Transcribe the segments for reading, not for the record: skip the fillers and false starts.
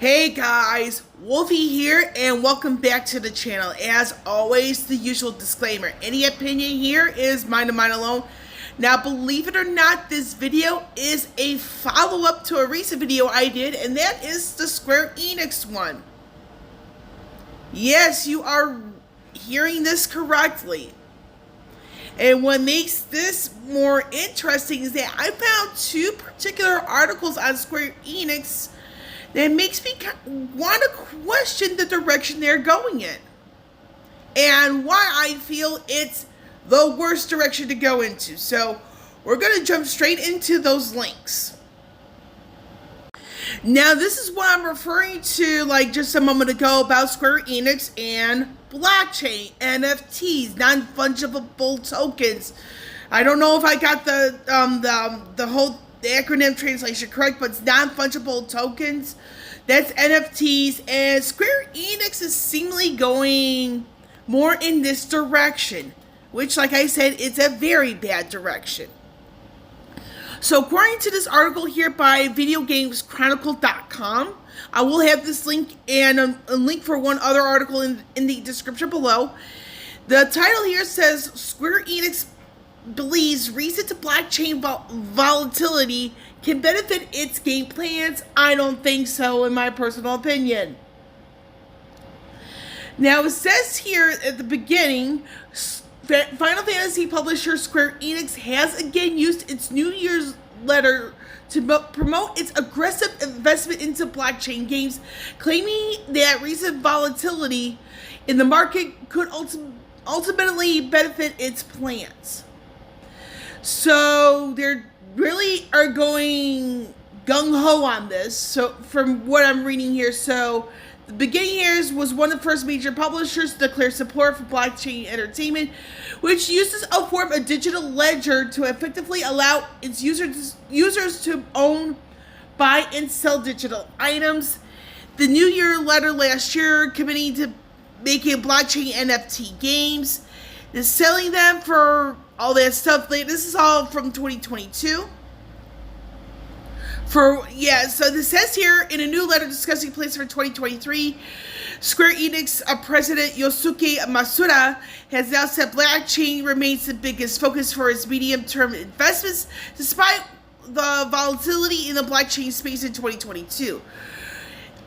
Hey guys, Wolfie here and welcome back to the channel. As always, the usual disclaimer. Any opinion here is mine and mine alone. Now, believe it or not, this video is a follow-up to a recent video I did, and that is the Square Enix one. Yes, you are hearing this correctly. And what makes this more interesting is that I found two particular articles on Square Enix that makes me want to question the direction they're going in. And why I feel it's the worst direction to go into. So we're going to jump straight into those links. Now, this is what I'm referring to like just a moment ago about Square Enix and blockchain, NFTs, non-fungible tokens. I don't know if I got the whole acronym translation correct, but it's non-fungible tokens. That's NFTs, and Square Enix is seemingly going more in this direction, which, like I said, it's a very bad direction. So according to this article here by videogameschronicle.com, I will have this link and a link for one other article in the description below. The title here says, Square Enix believes recent blockchain volatility can benefit its game plans. I don't think so, in my personal opinion. Now, it says here at the beginning, Final Fantasy publisher Square Enix has again used its New Year's letter to promote its aggressive investment into blockchain games, claiming that recent volatility in the market could ultimately benefit its plans. So they really are going gung-ho on this. So from what I'm reading here, so the beginning here was one of the first major publishers to declare support for blockchain entertainment, which uses a form of digital ledger to effectively allow its users to own, buy, and sell digital items. The New Year letter last year committing to making blockchain NFT games, and selling them for all that stuff. This is all from 2022. So this says here in a new letter discussing plans for 2023, Square Enix president Yosuke Masuda has now said blockchain remains the biggest focus for its medium-term investments, despite the volatility in the blockchain space in 2022.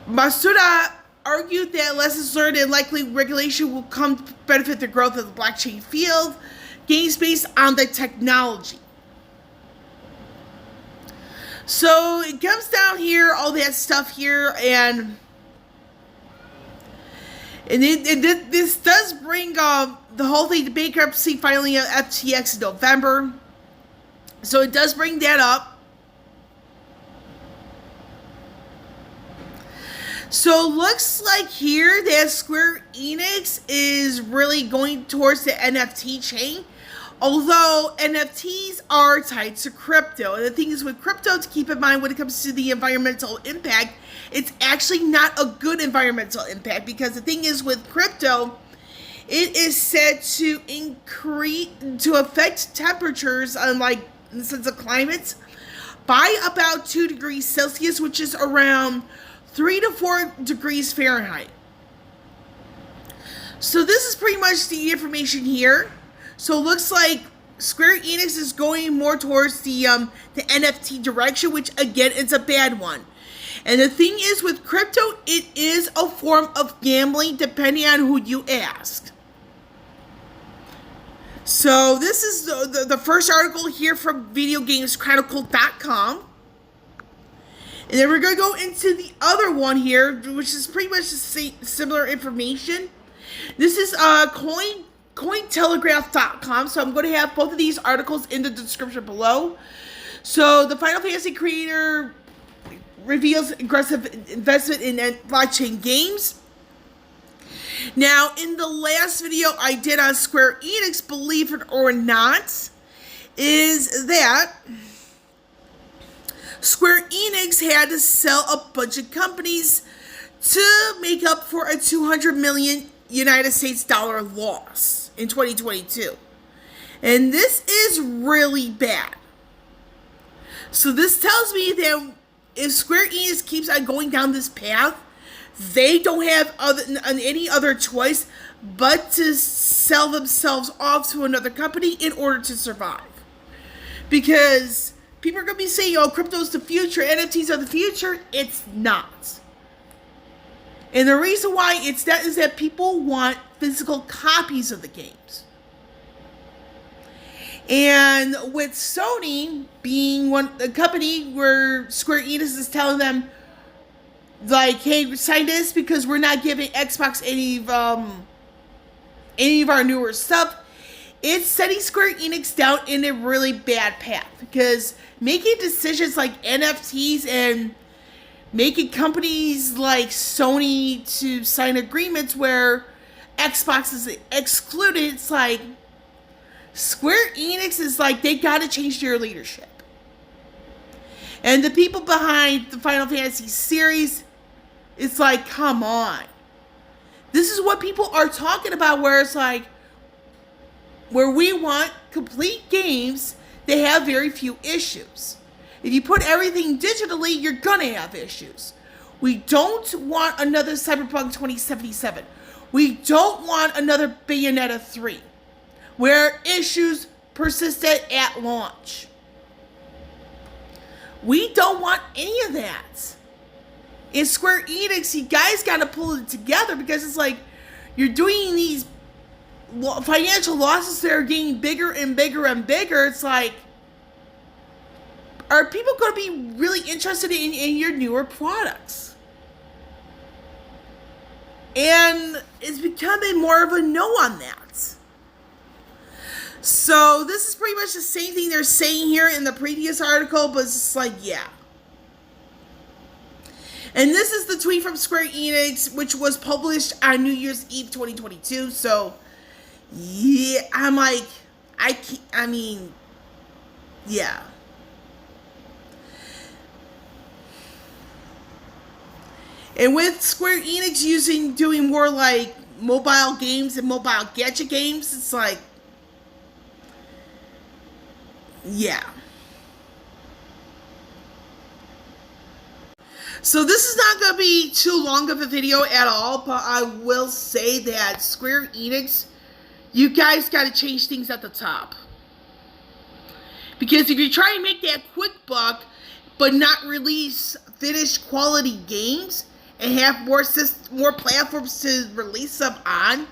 Masuda argued that lessons learned and likely regulation will come to benefit the growth of the blockchain field, games based on the technology. So it comes down here, all that stuff here, and this does bring the whole thing to bankruptcy filing of FTX in November. So it does bring that up. So it looks like here that Square Enix is really going towards the NFT chain. Although NFTs are tied to crypto. And the thing is with crypto, to keep in mind when it comes to the environmental impact, it's actually not a good environmental impact, because the thing is with crypto, it is said to affect temperatures in the sense of climates by about 2 degrees Celsius, which is around 3 to 4 degrees Fahrenheit. So this is pretty much the information here. So it looks like Square Enix is going more towards the NFT direction, which again, it's a bad one. And the thing is with crypto, it is a form of gambling depending on who you ask. So this is the first article here from videogameschronicle.com. And then we're going to go into the other one here, which is pretty much the same, similar information. This is Cointelegraph.com, so I'm going to have both of these articles in the description below. So the Final Fantasy creator reveals aggressive investment in blockchain games. Now, in the last video I did on Square Enix, believe it or not, is that Square Enix had to sell a bunch of companies to make up for a $200 million United States dollar loss in 2022. And this is really bad. So this tells me that if Square Enix keeps on going down this path, they don't have any other choice but to sell themselves off to another company in order to survive. Because people are going to be saying, oh, crypto's the future, NFTs are the future. It's not. And the reason why it's that is that people want physical copies of the games. And with Sony being the company where Square Enix is telling them, like, hey, sign this because we're not giving Xbox any of our newer stuff, it's setting Square Enix down in a really bad path. Because making decisions like NFTs and making companies like Sony to sign agreements where Xbox is excluded, it's like Square Enix is like, they gotta change their leadership. And the people behind the Final Fantasy series, it's like, come on. This is what people are talking about, where it's like, where we want complete games that have very few issues. If you put everything digitally, you're gonna have issues. We don't want another Cyberpunk 2077. We don't want another Bayonetta 3, where issues persisted at launch. We don't want any of that. In Square Enix, you guys gotta pull it together, because it's like, you're doing these financial losses that are getting bigger and bigger and bigger. It's like, are people going to be really interested in your newer products? And it's becoming more of a no on that. So this is pretty much the same thing they're saying here in the previous article, but it's just like, yeah. And this is the tweet from Square Enix, which was published on New Year's Eve 2022. So, yeah, I'm like, yeah. And with Square Enix doing more like mobile games and mobile gadget games, it's like, yeah. So this is not going to be too long of a video at all, but I will say that Square Enix, you guys got to change things at the top. Because if you try and make that quick buck, but not release finished quality games, and have more platforms to release them on,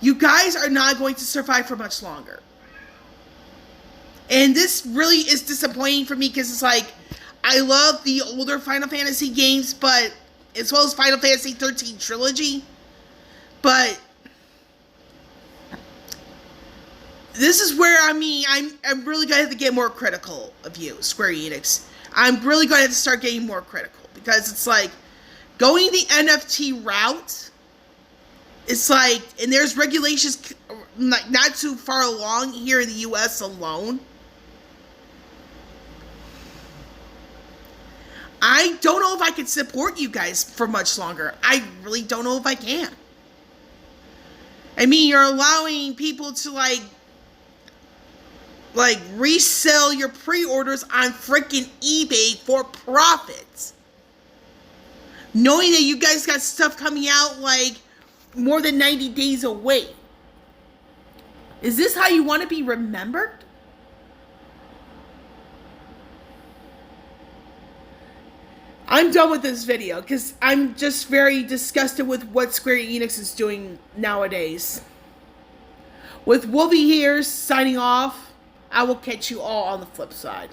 you guys are not going to survive for much longer. And this really is disappointing for me, because it's like, I love the older Final Fantasy games, but as well as Final Fantasy 13 Trilogy, but this is where, I'm really going to have to get more critical of you, Square Enix. I'm really going to have to start getting more critical, because it's like, going the NFT route, it's like, and there's regulations not too far along here in the US alone. I don't know if I can support you guys for much longer. I really don't know if I can. I mean, you're allowing people to like resell your pre-orders on freaking eBay for profits. Knowing that you guys got stuff coming out like more than 90 days away. Is this how you want to be remembered? I'm done with this video because I'm just very disgusted with what Square Enix is doing nowadays. With Wolvie here signing off, I will catch you all on the flip side.